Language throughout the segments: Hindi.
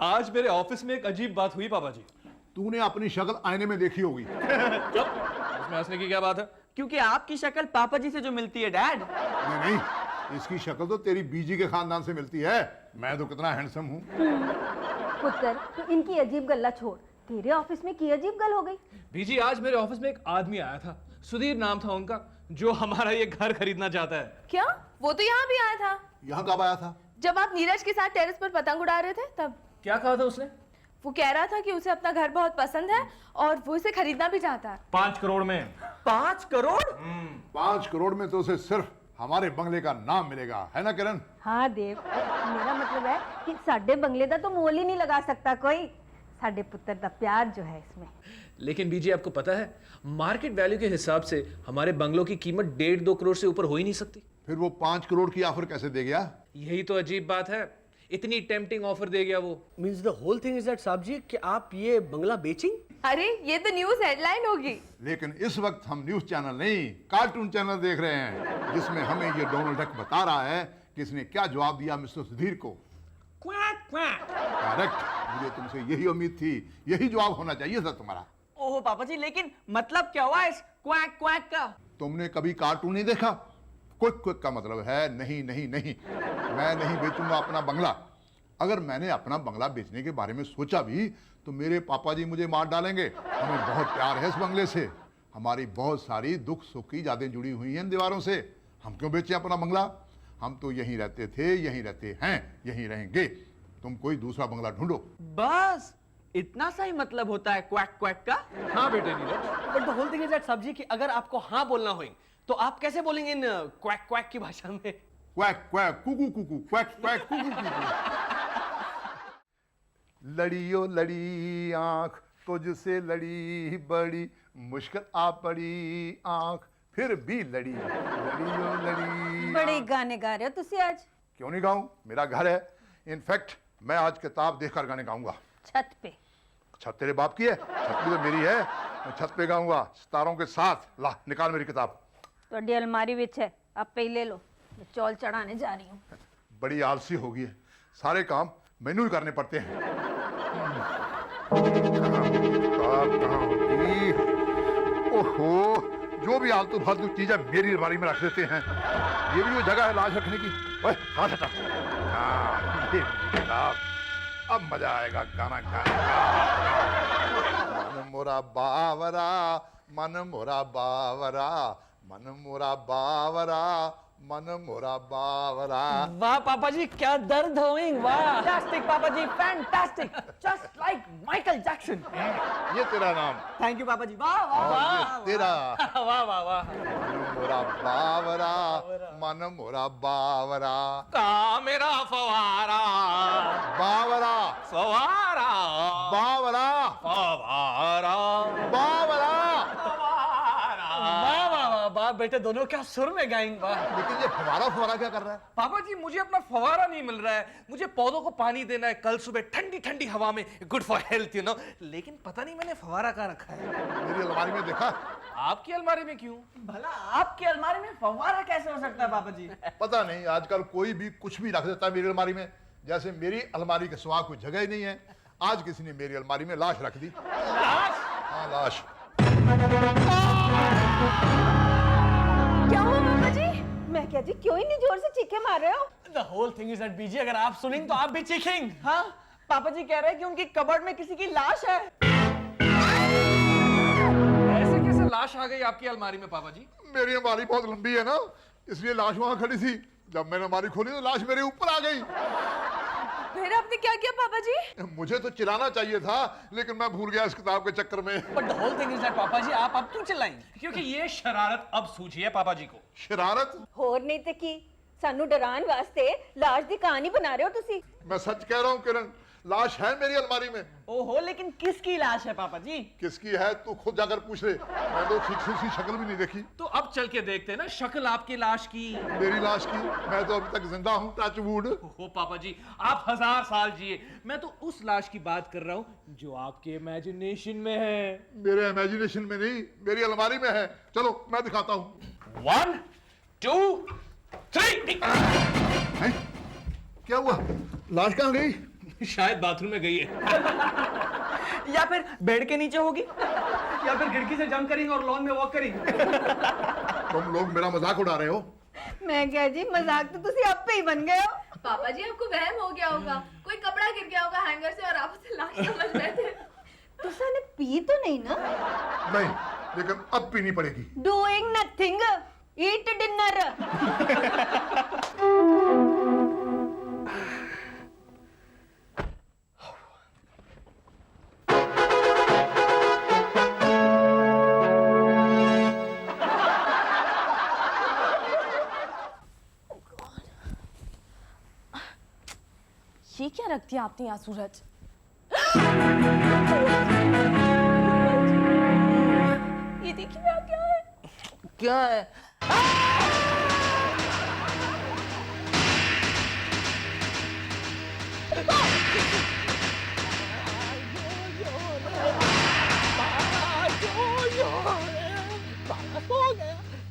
आज मेरे ऑफिस में एक अजीब बात हुई पापा जी। तूने अपनी शक्ल आईने में देखी होगी। चुप, उसमें हंसने की क्या बात है? क्योंकि आपकी शक्ल पापा जी से जो मिलती है डैड। नहीं, इसकी शक्ल तो तेरी बीजी के खानदान से मिलती है। मैं तो कितना हैंडसम हूँ। पुत्र, तू इनकी अजीब गल्ला छोड़, तेरे ऑफिस में की अजीब गल हो गई। बीजी, आज मेरे ऑफिस में एक आदमी आया था, सुधीर नाम था उनका, जो हमारा ये घर खरीदना चाहता है। क्या? वो तो यहाँ भी आया था। यहाँ कब आया था? जब आप नीरज के साथ टेरेस पर पतंग उड़ा रहे थे तब। क्या कहा था उसने? वो कह रहा था कि उसे अपना घर बहुत पसंद है और वो इसे खरीदना भी चाहता है। 5 करोड़ में। 5 करोड़? 5 करोड़ में तो उसे सिर्फ हमारे बंगले का नाम मिलेगा, है ना किरण? हाँ देव, मेरा मतलब है कि साडे बंगले का तो मोल ही नहीं लगा सकता कोई। साडे पुत्र का प्यार जो है इसमें। लेकिन बीजी, आपको पता है मार्केट वैल्यू के हिसाब से हमारे बंगलों की कीमत 1.5-2 करोड़ से ऊपर हो ही नहीं सकती। फिर वो 5 करोड़ की ऑफर कैसे दे गया? यही तो अजीब बात है, इतनी टेम्पटिंग ऑफर दे गया वो। Means the whole thing is that साहब जी कि आप ये बंगला बेचेंगे? अरे ये तो न्यूज हेडलाइन होगी। लेकिन इस वक्त हम न्यूज चैनल नहीं, कार्टून चैनल देख रहे हैं, जिसमें हमें ये डोनाल्ड डक बता रहा है कि इसने क्या जवाब दिया मिस्टर सुधीर को। करेक्ट, मुझे तुमसे यही उम्मीद थी, यही जवाब होना चाहिए था तुम्हारा। ओहो पापा जी, लेकिन मतलब क्या हुआ इस क्वैक क्वैक का? तुमने कभी कार्टून नहीं देखा? क्विक क्विक का मतलब है नहीं नहीं नहीं। मैं नहीं बेचूंगा अपना बंगला। अगर मैंने अपना बंगला बेचने के बारे में सोचा भी तो मेरे पापा जी मुझे मार डालेंगे। हमें बहुत प्यार है इस बंगले से, हमारी बहुत सारी दुख सुख की यादें जुड़ी हुई हैं इन दीवारों से। हम क्यों बेचें अपना बंगला? हम तो यहीं रहते थे, यहीं रहते हैं, यहीं रहेंगे। तुम कोई दूसरा बंगला ढूंढो। बस इतना सा ही मतलब होता है क्वैक क्वैक का? हाँ बेटे Neeraj. But the whole thing is that साहब जी कि अगर आपको हाँ बोलना हो तो आप कैसे बोलेंगे इन क्वैक क्वैक की भाषा में? क्वैक क्वैक कुकू कुकू क्वैक क्वैक कुकू कुकू। लड़ियो लड़ी आंख तुझसे लड़ी, बड़ी मुश्किल आ पड़ी आंख फिर भी लड़ी, लड़ियो लड़ी। बड़े गाने गा रहे हो तुसी आज। क्यों नहीं गाऊं? मेरा घर है। इनफैक्ट मैं आज किताब देखकर गाने गाऊंगा। छत पे? छत तेरे बाप की है? छत भी तो मेरी है। मैं छत पे गाऊंगा सितारों के साथ। ला निकाल मेरी किताब। तो अलमारी विच है, आप पे ही ले लो, मैं चौल चढ़ाने जा रही हूँ। बड़ी आलसी हो गई है, सारे काम मैनू ही करने पड़ते हैं। कहाँ होगी? ओहो, जो भी आलतू फालतू चीजें मेरी अलमारी में रख देते हैं। ये भी वो जगह है लाश रखने की। ओए हाथ हटा। हाँ, ये किताब। अब मजा आएगा गाना गाने का। मन मोरा बावरा, मन मोरा बावरा, मन मोरा बावरा, मन मोरा बावरा। वाह पापा जी, क्या दर्द होइंग। वाह फैंटास्टिक पापा जी, fantastic, just like Michael Jackson. ये तेरा नाम? थैंक यू पापा जी। वाह वाह और ये तेरा? वाह वाह वाह। मन मोरा बावरा, मन मोरा बावरा। का मेरा फवारा, बावरा, फवारा, बावरा, फवारा, बावरा। वाह वाह वाह वाह बेटे, दोनों क्या सुर में गाएंगे। वाह। लेकिन ये फवारा फवारा क्या कर रहा है? पापा जी मुझे अपना फवारा नहीं मिल रहा है। मुझे पौधों को पानी देना है कल सुबह ठंडी ठंडी हवा में, good for health you know. लेकिन पता नहीं मैंने फवारा कहाँ रखा है। मेरी अलमारी में देखा? आपकी अलमारी में क्यों? भला आपकी अलमारी में फव्वारा कैसे हो सकता है पापा जी? पता नहीं, आजकल कोई भी कुछ भी रख देता है मेरी अलमारी में। जैसे मेरी अलमारी के सिवा कोई जगह ही नहीं है। आज किसी ने मेरी अलमारी में लाश रख दी। लाश? हाँ, लाश। क्या हुआ पापा जी? मैं क्या जी, क्यों इतनी जोर से चीखे मार रहे हो? The whole thing is that बीजी, अगर आप सुनेंगे तो आप भी चीखेंगे। हाँ, पापा जी कह रहे हैं कि उनकी कबर्ड में किसी की लाश है। ऐसे कैसे लाश आ गई आपकी अलमारी में पापा जी? मेरी अलमारी बहुत लंबी है ना, इसलिए लाश वहां खड़ी थी। जब मैंने अलमारी खोली तो लाश मेरे ऊपर आ गई। फिर आपने क्या किया पापा जी? मुझे तो चिल्लाना चाहिए था, लेकिन मैं भूल गया इस किताब के चक्कर में। But the whole thing is that पापा जी, आप अब क्यों चिल्लाएंगे? क्योंकि ये शरारत अब सूझी है पापा जी को। शरारत? होर नहीं ते की, सानू डरान वास्ते लाश दी कहानी बना रहे हो तुसी। मैं सच कह रहा हूँ किरण, लाश है मेरी अलमारी में। ओहो, लेकिन किसकी लाश है पापा जी? किसकी है तू खुद जाकर पूछ ले। मैं तो ठीक से उसकी शक्ल भी नहीं देखी। तो अब चल के देखते हैं ना शक्ल आपकी लाश की। मेरी लाश की? मैं तो अभी तक जिंदा हूँ, टच वुड। हो पापा जी, आप 1000 साल जिए। मैं तो उस लाश की बात कर रहा हूँ जो आपके इमेजिनेशन में है। मेरे इमेजिनेशन में नहीं, मेरी अलमारी में है। चलो मैं दिखाता हूँ। 1 2 3। हैं? क्या हुआ? लाश कहाँ गई? शायद बाथरूम में गई है। या फिर बेड के नीचे होगी। या फिर खिड़की से जंप करेंगे और लॉन में वॉक करेंगे। तुम लोग मेरा मजाक उड़ा रहे हो। मैं क्या जी, मजाक तो तुसी आप पे ही बन गए हो। पापा जी आपको वहम हो गया होगा, कोई कपड़ा गिर गया होगा हैंगर से और आप उसे लाश समझ रहे थे। तुसा ने पी तो नहीं ना? नहीं, लेकिन अब पीनी पड़ेगी। डूइंग नथिंग, ईट डिनर। ये क्या रख दिया आपने यहाँ सूरज? ये देखिए यहाँ क्या है? क्या है?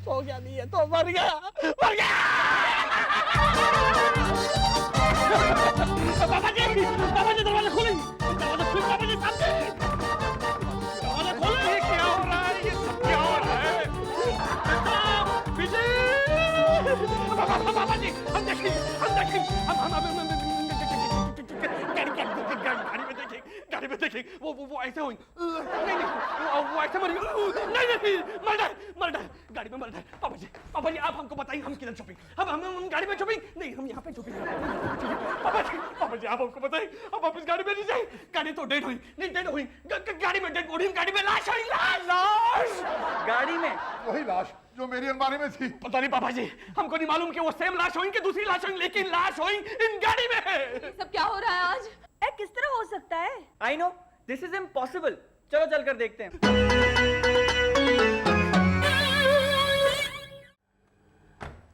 सो गया नहीं है तो मर गया, मर गया। पापा जी दरवाजा खोलें, दरवाजा खोलें, पापा जी सामने दरवाजा खोलें। ये क्या हो रहा है, ये सब क्या हो रहा है? पापा जी हम देखें, गाड़ी में देखें, वो ऐसे हुई, नहीं वो ऐसे मर नहीं मर डाल गाड़ी में मर डाल। पापा जी आप हमको बताइए हम किधर शॉपिंग, हम गाड़ी में शॉपिंग नहीं, हम यहाँ पे शॉपिंग। पापा जी आप हमको बताइए, अब आप इस गाड़ी में नहीं जाए, गाड़ी तो डेड हुई, नहीं डेड हुई, गाड़ी में डेड बॉडी, गाड़ी में लाश हुई, लाश गाड़ी में वही लाश जो मेरी अलमारी में थी। पता नहीं पापा जी, हमको नहीं मालूम कि वो सेम लाश हुई कि दूसरी लाश हुई, लेकिन लाश हुई इन गाड़ी में है। ये सब क्या हो रहा है आज? किस तरह हो सकता है? I know this is impossible. चलो चल कर देखते हैं।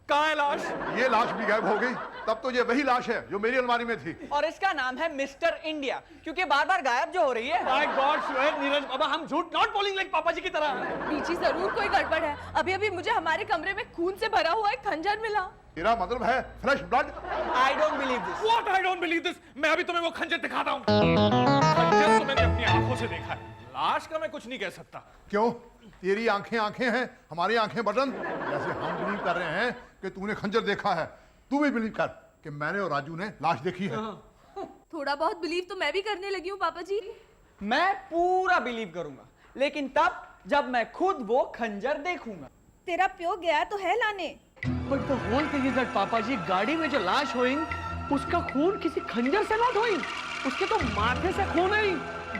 कहाँ है लाश? ये लाश भी गायब हो गई, तब तो ये वही लाश है जो मेरी अलमारी में थी। और इसका नाम है मिस्टर इंडिया, क्योंकि बार बार गायब जो हो रही है। माय गॉड श्वेत नीरज बाबा, हम झूठ नॉट बोलिंग लाइक पापा जी की तरह। बीची जरूर कोई गड़बड़ है। अभी अभी मुझे हमारे कमरे में खून से भरा हुआ एक खंजर मिला। तेरा मतलब है fresh blood? I don't believe this. What? I don't believe this. मैं अभी तुम्हें वो खंजर दिखाता हूँ। खंजर तो मैंने अपनी आंखों से देखा है, लाश का मैं कुछ नहीं कह सकता। क्यों? तेरी आंखें आंखें हैं, हमारी आंखें बटन। जैसे हम बिलीव कर रहे हैं कि तूने खंजर देखा है, तू भी बिलीव कर कि मैंने और राजू ने लाश देखी है। थोड़ा बहुत बिलीव तो मैं भी करने लगी हूँ पापा जी। मैं पूरा बिलीव करूंगा, लेकिन तब जब मैं खुद वो खंजर देखूंगा। तेरा प्यो गया तो है लाने। But the whole thing is that पापा जी, गाड़ी में जो लाश हुई उसका खून किसी खंजर से नॉट हुई, उसके तो माथे से खून है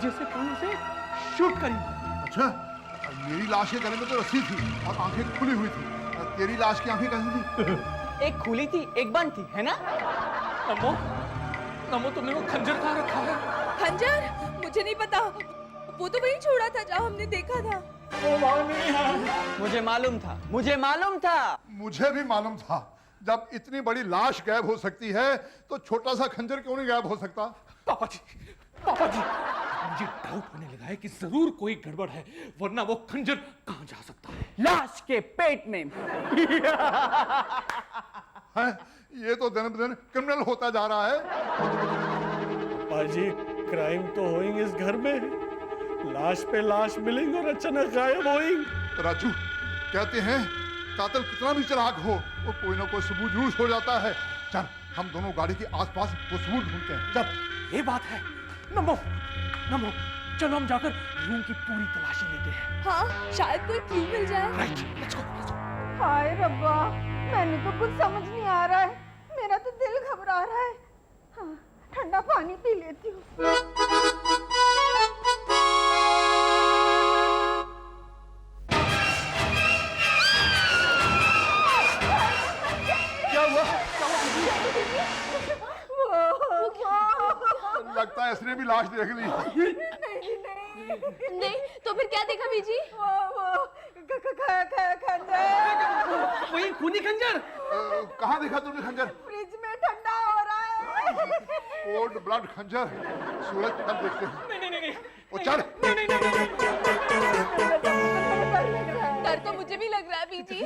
जिसे कहीं से शूट करी। अच्छा, मेरी लाश के गले में तो रस्सी थी और आंखें खुली हुई थी, तेरी लाश की आंखें कैसी थी? एक खुली थी एक बंद थी, है ना? नमो तुमने वो खंजर कहाँ रखा है? खंजर? मुझे नहीं पता, वो तो वहीं छोड़ा था जहाँ हमने देखा था। मुझे मालूम था, मुझे मालूम था। मुझे भी मालूम था। जब इतनी बड़ी लाश गायब हो सकती है तो छोटा सा खंजर क्यों नहीं गायब हो सकता? पापा जी, मुझे डाउट होने लगा है कि जरूर कोई गड़बड़ है, वरना वो खंजर कहाँ जा सकता है? लाश के पेट में। है? ये तो दिन ब दिन क्रिमिनल होता जा रहा है। पापा जी क्राइम तो होइंग इस घर में, लाश पे लाश मिलेंगे और अचानक गायब होइंग। राजू, कहते हैं कातिल कितना भी चालाक हो वो कोई ना कोई सबूत जरूर छोड़ जाता है। चल हम दोनों गाड़ी के आसपास वो सबूत ढूंढते हैं। चल। ये बात है। नमो चलो हम जाकर रूम की पूरी तलाशी लेते हैं। हाँ, शायद कोई क्लू मिल जाए। Right, let's go. हाय रब्बा, मैंने तो कुछ समझ नहीं आ रहा है, मेरा तो दिल घबरा रहा है। हाँ, ठंडा पानी पी लेती हूँ। क्या हुआ? लगता है इसने भी लाश देख ली। नहीं, तो फिर क्या देखा बीजी? खंजर वही खूनी खंजर। कहाँ देखा तुमने खंजर? फ्रिज में ठंडा हो रहा है। कोल्ड ब्लड खंजर। सूरज कल देखते हैं। नहीं ओ चल। डर तो मुझे भी लग रहा है बीजी।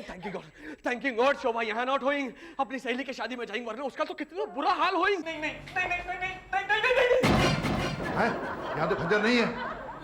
थैंक यू गॉड शोभा यहाँ नॉट होइंग, अपनी सहेली की शादी में जाएंगे, वरना उसका तो कितना बुरा हाल होइंग। नहीं हैं? यहाँ तो खंजर नहीं है।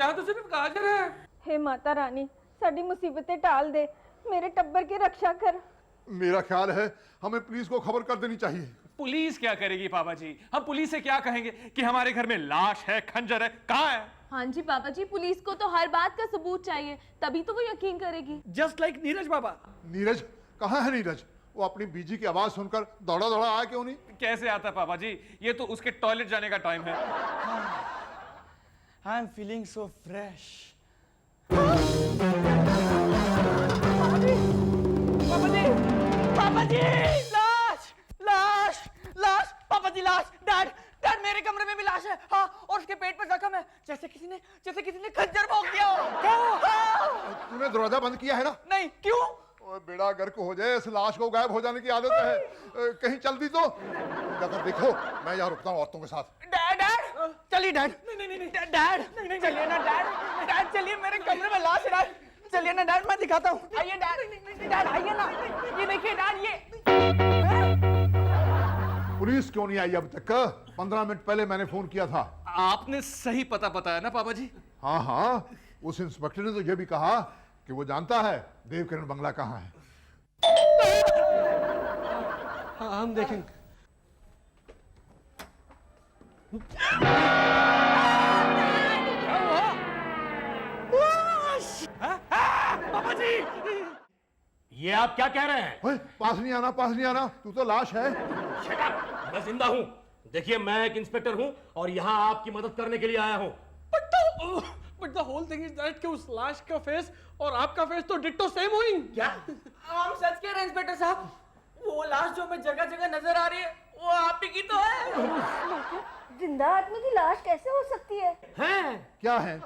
यहाँ तो सिर्फ गाजर है। हे माता रानी, साडी मुसीबतें टाल दे, मेरे टब्बर की रक्षा कर। मेरा ख्याल है हमें पुलिस को खबर कर देनी चाहिए। पुलिस क्या करेगी पापा जी? हम पुलिस से क्या कहेंगे कि हमारे घर में लाश है, खंजर है? कहाँ है? हाँ जी पापा जी, पुलिस को तो हर बात का सबूत चाहिए, तभी तो वो यकीन करेगी। जस्ट लाइक नीरज बाबा। नीरज कहाँ है? नीरज वो अपनी बीजी की आवाज सुनकर दौड़ा दौड़ा आया क्यों नहीं? कैसे आता पापा जी? ये तो उसके टॉयलेट जाने का टाइम है। I am feeling so fresh. पापा जी, पापा जी, लाश, लाश, लाश, पापा जी लाश, डैड, डैड मेरे कमरे में भी लाश है। हाँ, और उसके पेट पर जख्म है, जैसे किसी ने खंजर भोंक दिया हो। हाँ। तूने दरवाजा बंद किया है ना? नहीं, क्यों? ओए बेड़ा गर्क हो जाए, इस लाश को गायब हो जाने की आदत है। कहीं चल दी तो जाकर देखो, मैं यहाँ रुकता हूँ औरतों के साथ। डैड, डैड, चलिए डैड। नहीं, डैड, चलिए ना डैड, डैड चलिए, मेरे कमरे में लाश है डैड। चलिए ना डैड, मैं दिखाता हूँ। आइए डैड, डैड आइए ना, ये देखिए डैड, ये। पुलिस क्यों नहीं आई अब तक? 15 मिनट पहले मैंने फोन किया था। आपने सही पता बताया ना पापा जी? हाँ हाँ, उस इंस्पेक्टर ने तो यह भी कहा कि वो जानता है देवकिरण बंगला कहाँ है। हाँ, हम देखेंगे। पापा जी, ये आप क्या कह रहे हैं? ओए, पास नहीं आना, पास नहीं आना, तू तो लाश है। Shut up! मैं जिंदा हूं। देखिए, मैं एक इंस्पेक्टर हूं और यहाँ आपकी मदद करने के लिए आया हूं। But the whole thing is that कि उस लाश का फेस और आपका फेस तो डिट्टो सेम हुई। क्या? हम सच कह रहे हैं इंस्पेक्टर साहब, वो लाश जो हमें जगह जगह नजर आ रही है, वो आप ही की तो है। जिंदा आदमी की लाश कैसे हो सकती है? हैं? क्या है?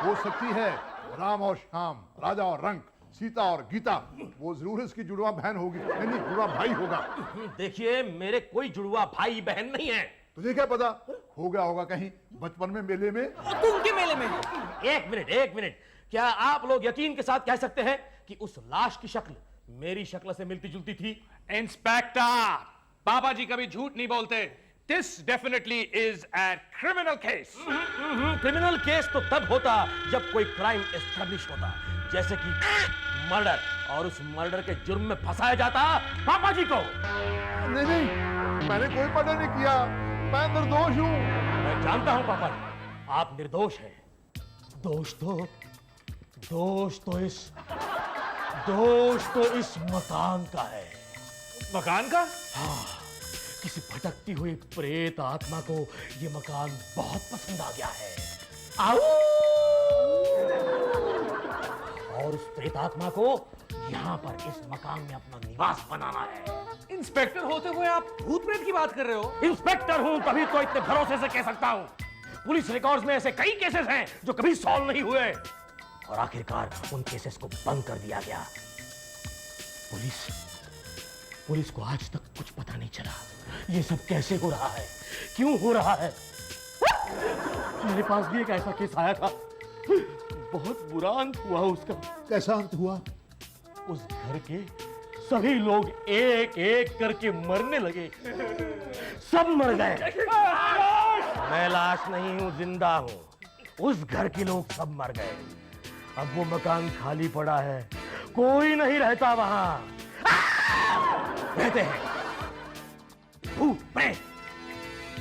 हो सकती है राम और श्याम, राजा और रंक, सीता और गीता। वो जरूर इसकी जुड़वा बहन होगी। नहीं, जुड़वा भाई होगा। देखिए, मेरे कोई जुड़वा भाई बहन नहीं है। तुझे क्या पता, हो गया होगा कहीं बचपन में मेले में। तुम के मेले में? एक मिनट, क्या आप लोग यकीन के साथ कह सकते हैं कि उस लाश की शक्ल मेरी शक्ल से मिलती जुलती थी? इंस्पेक्टर, पापा जी कभी झूठ नहीं बोलते। This definitely is a criminal case. Criminal case तो तब होता जब कोई क्राइम एस्टेब्लिश होता, जैसे कि मर्डर, और उस मर्डर के जुर्म में फंसाया जाता पापा जी को। नहीं, मैंने कोई मर्डर नहीं किया, मैं निर्दोष हूँ। मैं जानता हूं पापा जी, आप निर्दोष हैं। दोष तो इस मकान का है। मकान का? किसी भटकती हुई प्रेत आत्मा को ये मकान बहुत पसंद आ गया है। आओ! और उस प्रेत आत्मा को यहाँ पर इस मकान में अपना निवास बनाना है। इंस्पेक्टर होते हुए आप भूत प्रेत की बात कर रहे हो? इंस्पेक्टर हूं तभी तो इतने भरोसे से कह सकता हूं। पुलिस रिकॉर्ड्स में ऐसे कई केसेस हैं जो कभी सॉल्व नहीं हुए और आखिरकार उन केसेस को बंद कर दिया गया। पुलिस को आज तक कुछ पता नहीं चला ये सब कैसे हो रहा है, क्यों हो रहा है। मेरे पास भी एक ऐसा केस आया था, बहुत बुरा अंत हुआ उसका। कैसा अंत हुआ? उस घर के सभी लोग एक एक करके मरने लगे, सब मर गए। मैं लाश नहीं हूं, जिंदा हूं। उस घर के लोग सब मर गए। अब वो मकान खाली पड़ा है, कोई नहीं रहता वहां। रहते हैं भूत प्रेत,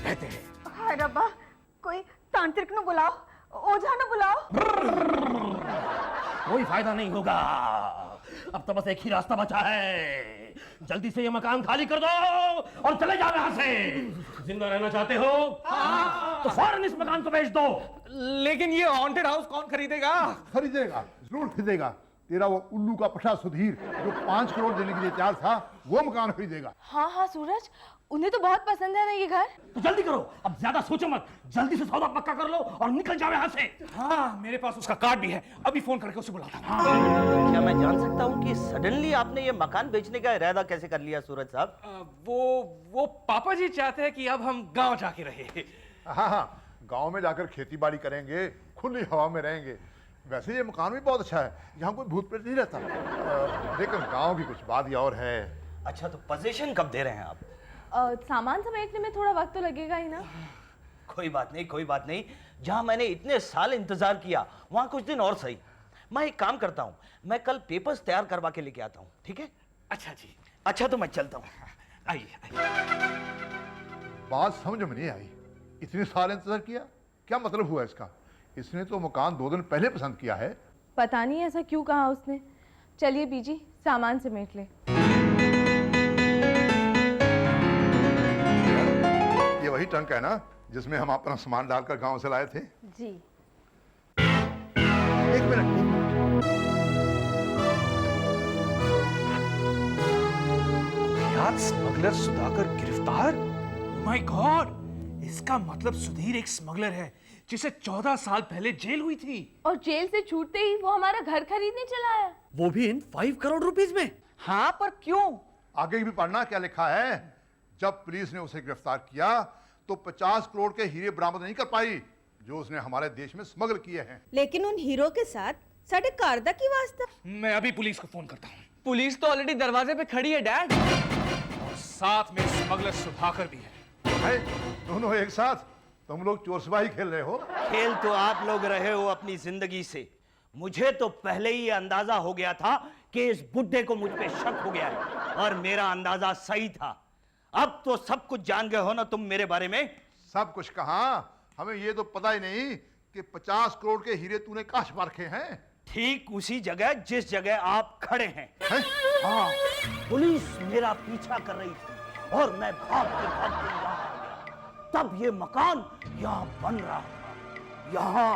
रहते हैं। हाय रब्बा, कोई तांत्रिक न बुलाओ, ओझा न बुलाओ। कोई फायदा नहीं होगा। अब तो बस एक ही रास्ता बचा है। जल्दी से ये मकान खाली कर दो और चले जाओ यहाँ से। जिंदा रहना चाहते हो तो फौरन इस मकान को बेच दो। लेकिन ये हॉन्टेड हाउस कौन खरीदेगा? खरीदेगा, जरूर खरीदेगा। तेरा वो उल्लू का पशा सुधीर जो 5 करोड़ देने के लिए तैयार था, वो मकान खरीदेगा। हाँ सूरज, उन्हें तो बहुत पसंद है ना ये घर। तो जल्दी करो, अब ज्यादा सोचो मत, जल्दी से सौदा पक्का कर लो और निकल जाओ यहाँ से। हाँ, मेरे पास उसका कार्ड भी है, अभी फोन करके उसे बुलाता हूँ। क्या मैं जान सकता हूँ कि सडनली आपने ये मकान बेचने का इरादा कैसे कर लिया सूरज साहब? वो पापा जी चाहते हैं कि अब हम गांव जाके रहे। हाँ, गांव में जाकर खेती बाड़ी करेंगे, खुली हवा में रहेंगे। वैसे ये मकान भी बहुत अच्छा है, यहाँ कोई भूत प्रेत नहीं रहता। लेकिन गांव की कुछ बात ही और है। अच्छा, तो पोजीशन कब दे रहे हैं आप? सामान समेटने में थोड़ा वक्त तो लगेगा ही ना। कोई बात नहीं, कोई बात नहीं। जहां मैंने इतने साल इंतजार किया वहां कुछ दिन और सही। मैं एक काम करता हूं, मैं कल पेपर्स तैयार करवा के लेके आता हूं, ठीक है? अच्छा जी, अच्छा तो मैं चलता हूं। आइए आइए। बात समझ में नहीं आई, इतने साल इंतजार किया, क्या मतलब हुआ इसका? इसने तो मकान 2 दिन पहले पसंद किया है। पता नहीं ऐसा क्यों कहा उसने। चलिए बीजी, सामान समेट ले। ये वही ट्रंक है ना जिसमें हम अपना सामान डालकर गांव से लाए थे? जी। एक मिनट। यार स्मगलर सुधाकर गिरफ्तार? माय गॉड, इसका मतलब सुधीर एक स्मगलर है जिसे 14 साल पहले जेल हुई थी। और जेल से छूटते ही वो हमारा घर खरीदने चला आया। वो भी इन 5 करोड़ रुपीस में। हाँ, पर क्यों? आगे भी पढ़ना क्या लिखा है। जब पुलिस ने उसे गिरफ्तार किया तो 50 करोड़ के हीरे बरामद नहीं कर पाई जो उसने हमारे देश में स्मगल किए हैं। लेकिन उन हीरो के साथ साढ़े कारदा की वास्ता। मैं अभी पुलिस को फोन करता हूँ। पुलिस तो ऑलरेडी दरवाजे पे खड़ी है डैड। और साथ में स्मगलर सुधाकर भी है। है? दोनों एक साथ? तुम लोग चोर सिपाही खेल रहे हो? खेल तो आप लोग रहे हो अपनी जिंदगी से। मुझे तो पहले ही अंदाजा हो गया था कि इस बुड्ढे को मुझ पे शक हो गया है, और मेरा अंदाजा सही था। अब तो सब कुछ जान गए हो ना तुम मेरे बारे में। सब कुछ कहाँ, हमें ये तो पता ही नहीं कि 50 करोड़ के हीरे तूने कहाँ छुपा रखे हैं। ठीक उसी जगह जिस जगह आप खड़े हैं। हैं? हाँ, पुलिस मेरा पीछा कर रही थी और मैं भागते भागते यहाँ आ गया। तब ये मकान यहाँ बन रहा था। यहाँ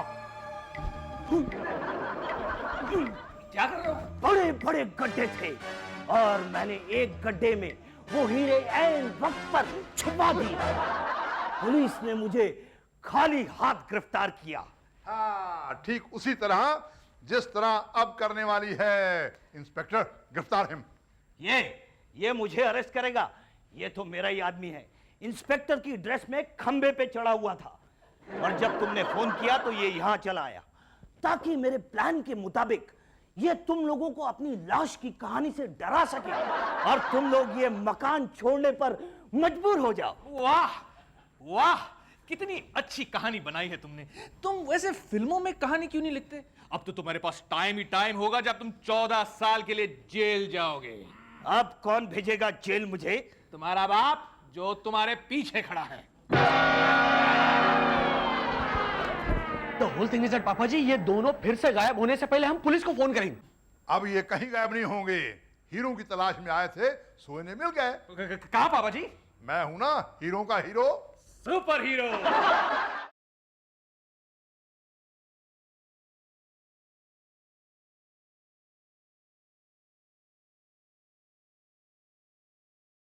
क्या कर रहे हो? बड़े बड़े गड्ढे थे और मैंने एक गड्ढे में वो हीरे ऐन वक्त पर छुपा दिए। पुलिस ने मुझे खाली हाथ गिरफ्तार किया। हाँ, ठीक उसी तरह जिस तरह अब करने वाली है। इंस्पेक्टर, गिरफ्तार हिम। ये मुझे अरेस्ट करेगा? ये तो मेरा ही आदमी है। इंस्पेक्टर की ड्रेस में खंबे पे चढ़ा हुआ था, और जब तुमने फोन किया तो ये यहां चला आया ताकि मेरे प्लान के मुताबिक ये तुम लोगों को अपनी लाश की कहानी से डरा सके और तुम लोग ये मकान छोड़ने पर मजबूर हो जाओ। वाह वाह, कितनी अच्छी कहानी बनाई है तुमने। तुम वैसे फिल्मों में कहानी क्यों नहीं लिखते? अब तो तुम्हारे पास टाइम ही टाइम होगा जब तुम 14 साल के लिए जेल जाओगे। अब कौन भेजेगा जेल मुझे? तुम्हारा बाप जो तुम्हारे पीछे खड़ा है। The whole thing is that पापा जी, ये दोनों फिर से गायब होने से पहले हम पुलिस को फोन करेंगे। अब ये कहीं गायब नहीं होंगे। हीरो की तलाश में आए थे, सोने मिल गए। कहा पापा जी? मैं हूं ना हीरो का हीरो। Super hero.